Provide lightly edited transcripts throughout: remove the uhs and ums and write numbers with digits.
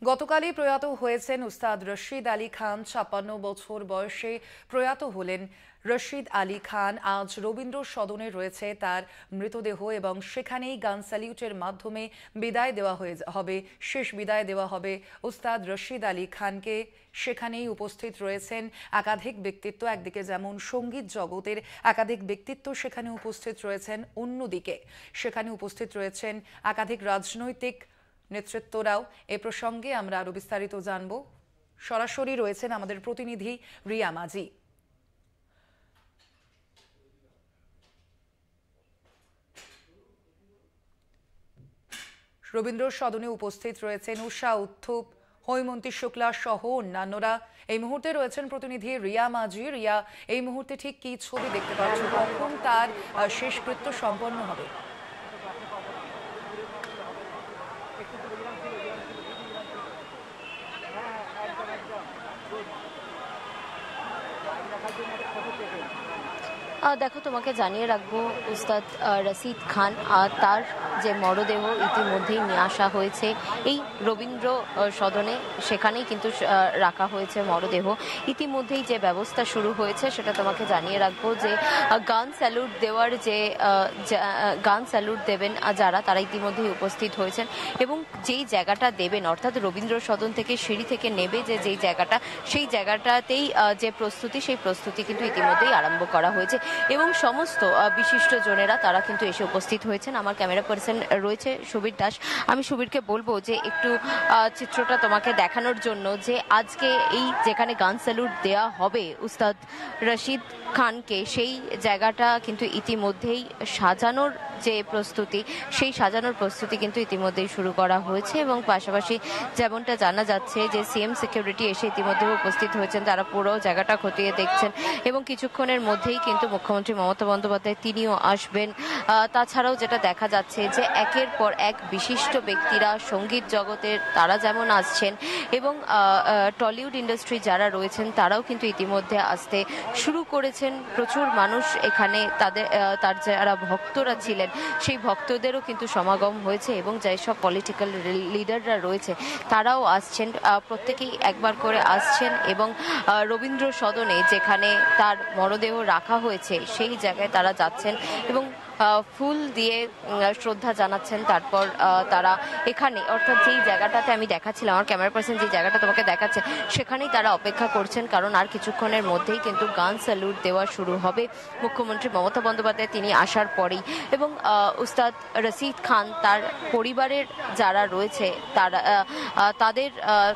গতকালই প্রয়াত হয়েছেন উস্তাদ রশিদ আলী খান। ৫৬ বছর বয়সে প্রয়াত হলেন রশিদ আলী খান। আজ রবীন্দ্র সদনে রয়েছে তার মৃতদেহ এবং সেখানেই গান স্যালিউটের মাধ্যমে বিদায় দেওয়া হবে, শেষ বিদায় দেওয়া হবে উস্তাদ রশিদ আলী খানকে। সেখানেই উপস্থিত রয়েছেন একাধিক ব্যক্তিত্ব। একদিকে যেমন সঙ্গীত জগতের একাধিক ব্যক্তিত্ব সেখানে উপস্থিত রয়েছেন, অন্যদিকে সেখানে উপস্থিত রয়েছেন একাধিক রাজনৈতিক নেতৃত্বরাও। এ প্রসঙ্গে আমরা আরো বিস্তারিত জানব। সরাসরি রয়েছেন আমাদের প্রতিনিধি রিয়া মাঝি। রবীন্দ্র সদনে উপস্থিত রয়েছেন উষা উত্থুপ, হৈমন্তী শুক্লা সহ অন্যান্যরা। এই মুহূর্তে রয়েছেন প্রতিনিধি রিয়া মাঝি। রিয়া, এই মুহূর্তে ঠিক কি ছবি দেখতে পাচ্ছ? কখন তার শেষকৃত্য সম্পন্ন হবে? দেখো, তোমাকে জানিয়ে রাখবো, উস্তাদ রশিদ খান তার যে মরদেহ ইতিমধ্যেই নিয়ে আসা হয়েছে এই রবীন্দ্র সদনে। সেখানেই কিন্তু রাখা হয়েছে মরদেহ। ইতিমধ্যেই যে ব্যবস্থা শুরু হয়েছে সেটা তোমাকে জানিয়ে রাখবো যে গান স্যালুট দেওয়ার যে গান স্যালুট দেবেন যারা, তারা ইতিমধ্যেই উপস্থিত হয়েছেন এবং যেই জায়গাটা দেবেন অর্থাৎ রবীন্দ্র সদন থেকে সিঁড়ি থেকে নেবে যেই জায়গাটা, সেই জায়গাটাতেই যে প্রস্তুতি, সেই প্রস্তুতি কিন্তু ইতিমধ্যেই আরম্ভ করা হয়েছে এবং সমস্ত বিশিষ্ট জনেরা তারা কিন্তু এসে উপস্থিত হয়েছেন। আমার ক্যামেরা পার্সন রয়েছে সুবীর দাস। আমি সুবীরকে বলবো যে একটু চিত্রটা তোমাকে দেখানোর জন্য, যে আজকে এই যেখানে গান স্যালুট দেওয়া হবে উস্তাদ রশিদ খানকে, সেই জায়গাটা কিন্তু ইতিমধ্যেই সাজানোর যে প্রস্তুতি, সেই সাজানোর প্রস্তুতি কিন্তু ইতিমধ্যেই শুরু করা হয়েছে এবং পাশাপাশি যেমনটা জানা যাচ্ছে যে সিএম সিকিউরিটি এসে ইতিমধ্যে উপস্থিত হয়েছেন, তারা পুরো জায়গাটা খতিয়ে দেখছেন এবং কিছুক্ষণের মধ্যেই কিন্তু মুখ্যমন্ত্রী মমতা বন্দ্যোপাধ্যায় তিনিও আসবেন। তাছাড়াও যেটা দেখা যাচ্ছে যে একের পর এক বিশিষ্ট ব্যক্তিরা সঙ্গীত জগতের তারা যেমন আসছেন এবং টলিউড ইন্ডাস্ট্রি যারা রয়েছেন তারাও কিন্তু ইতিমধ্যে আসতে শুরু করেছেন। প্রচুর মানুষ এখানে তার যারা ভক্তরা ছিলেন সেই ভক্তদেরও কিন্তু সমাগম হয়েছে এবং যেসব পলিটিক্যাল লিডাররা রয়েছে তারাও আসছেন, প্রত্যেকেই একবার করে আসছেন এবং রবীন্দ্র সদনে যেখানে তার মরদেহ রাখা হয়েছে সেই জায়গায় তারা যাচ্ছেন এবং ফুল দিয়ে শ্রদ্ধা জানাচ্ছেন। তারপর তারা এখানে, অর্থাৎ যেই জায়গাটাতে আমি দেখাচ্ছিলাম, আমার ক্যামেরা পার্সন যে জায়গাটা তোমাকে দেখাচ্ছে, সেখানেই তারা অপেক্ষা করছেন, কারণ আর কিছুক্ষণের মধ্যেই কিন্তু গান স্যালুট দেওয়া শুরু হবে মুখ্যমন্ত্রী মমতা বন্দ্যোপাধ্যায় তিনি আসার পরেই। এবং উস্তাদ রশিদ খান তার পরিবারের যারা রয়েছে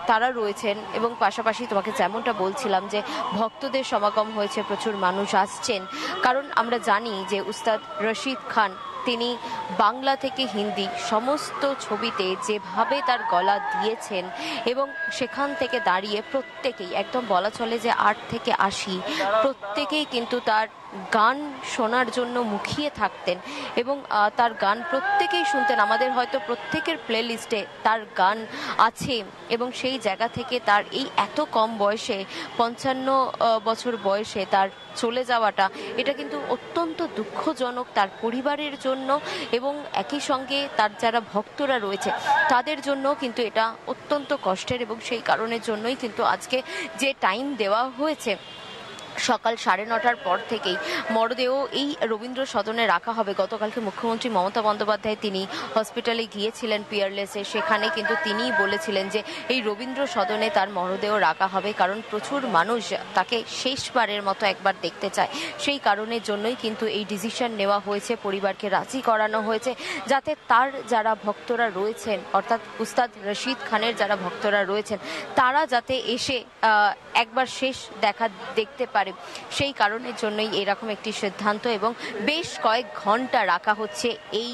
তারা রয়েছেন এবং পাশাপাশি তোমাকে যেমনটা বলছিলাম যে ভক্তদের সমাগম হয়েছে, প্রচুর মানুষ আসছেন, কারণ আমরা জানি যে উস্তাদ রশিদ খান তিনি বাংলা থেকে হিন্দি সমস্ত ছবিতে যেভাবে তার গলা দিয়েছেন এবং সেখান থেকে দাঁড়িয়ে প্রত্যেকেই, একদম বলা চলে যে ৮ থেকে ৮০ প্রত্যেকেই কিন্তু তার গান শোনার জন্য মুখিয়ে থাকতেন এবং তার গান প্রত্যেকেই শুনতেন। আমাদের হয়তো প্রত্যেকের প্লে লিস্টে তার গান আছে এবং সেই জায়গা থেকে তার এই এত কম বয়সে, ৫৫ বছর বয়সে তার চলে যাওয়াটা, এটা কিন্তু অত্যন্ত দুঃখজনক তার পরিবারের জন্য এবং একই সঙ্গে তার যারা ভক্তরা রয়েছে তাদের জন্য কিন্তু এটা অত্যন্ত কষ্টের এবং সেই কারণের জন্যই কিন্তু আজকে যে টাইম দেওয়া হয়েছে সকাল ৯:৩০টার পর থেকেই মরদেহ এই রবীন্দ্র সদনে রাখা হবে। গতকালকে মুখ্যমন্ত্রী মমতা বন্দ্যোপাধ্যায় তিনি হসপিটালে গিয়েছিলেন পিয়ারলেসে, সেখানে কিন্তু তিনিই বলেছিলেন যে এই রবীন্দ্র সদনে তার মরদেহ রাখা হবে, কারণ প্রচুর মানুষ তাকে শেষবারের মতো একবার দেখতে চায়। সেই কারণের জন্যই কিন্তু এই ডিসিশন নেওয়া হয়েছে, পরিবারকে রাজি করানো হয়েছে যাতে তার যারা ভক্তরা রয়েছেন, অর্থাৎ উস্তাদ রশিদ খানের যারা ভক্তরা রয়েছেন তারা যাতে এসে একবার শেষ দেখতে পারে। সেই কারণের জন্যই এরকম একটি সিদ্ধান্ত এবং বেশ কয়েক ঘন্টা রাখা হচ্ছে এই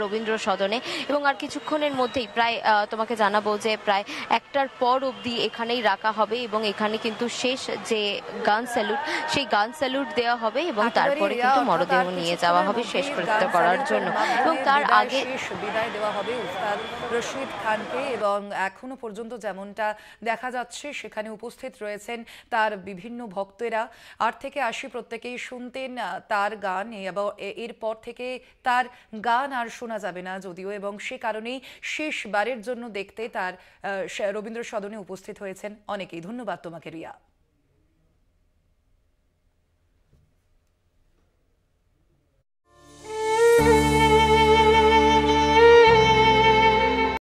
রবীন্দ্র সদনে এবং আর কিছুক্ষণের মধ্যেই প্রায় তোমাকে জানাবো যে প্রায় ১টার পর অবধি এখানেই রাখা হবে এবং এখানে কিন্তু শেষ যে গান স্যালুট, সেই গান স্যালুট দেওয়া হবে এবং তারপরে কিন্তু মরদেহ নিয়ে যাওয়া হবে শেষকৃত্য করার জন্য এবং তার আগে বিদায় দেওয়া হবে উস্তাদ রশিদ খানকে। এবং এখনো পর্যন্ত যেমনটা দেখা যাচ্ছে হচ্ছে, সেখানে উপস্থিত রয়েছেন তার বিভিন্ন ভক্তেরা। 8 থেকে 80 প্রত্যেকেই শুনতেন তার গান, এবং এরপর থেকে তার গান আর শোনা যাবে না যদিও, এবং সে কারণেই শেষবারের জন্য দেখতে তার রবীন্দ্র সদনে উপস্থিত হয়েছেন অনেকেই। ধন্যবাদ তোমাকে রিয়া।